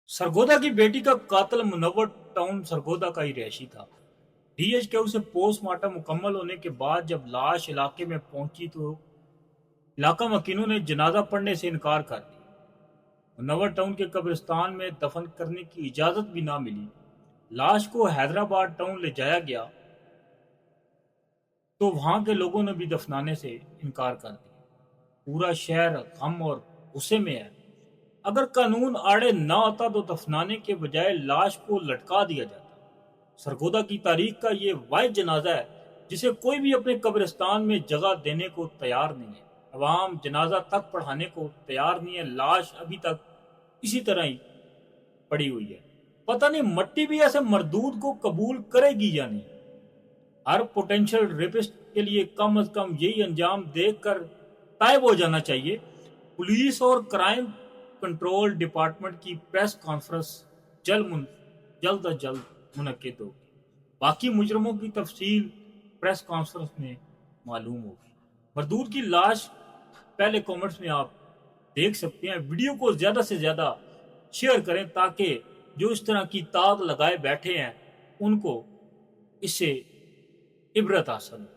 सरगोदा की बेटी का कातिल मुनव्वर टाउन सरगोदा का ही रहायशी था। डीएचक्यू से पोस्टमार्टम मुकम्मल होने के बाद जब लाश इलाके में पहुंची तो इलाका मकीनों ने जनाजा पढ़ने से इनकार कर दिया। मुनव्वर टाउन के कब्रिस्तान में दफन करने की इजाजत भी ना मिली। लाश को हैदराबाद टाउन ले जाया गया तो वहां के लोगों ने भी दफनाने से इनकार कर दिया। पूरा शहर गम और गुस्से में है। अगर कानून आड़े ना आता तो दफनाने के बजाय लाश को लटका दिया जाता। सरगोदा की तारीख का ये वाहिद जनाजा है जिसे कोई भी अपने कब्रिस्तान में जगह देने को तैयार नहीं है। अवाम जनाजा तक पढ़ाने को तैयार नहीं है। लाश अभी तक इसी तरह ही पड़ी हुई है। पता नहीं मट्टी भी ऐसे मरदूद को कबूल करेगी या नहीं। हर पोटेंशियल रेपिस्ट के लिए कम अज कम यही अंजाम देखकर तायब हो जाना चाहिए। पुलिस और क्राइम कंट्रोल डिपार्टमेंट की प्रेस कॉन्फ्रेंस जल्द अज जल्द मुनक्किद होगी। बाकी मुजरमों की तफसील प्रेस कॉन्फ्रेंस में मालूम होगी। मरदूद की लाश पहले कमेंट्स में आप देख सकते हैं। वीडियो को ज्यादा से ज्यादा शेयर करें ताकि जो इस तरह की ताक लगाए बैठे हैं उनको इससे इबरत हासिल हो।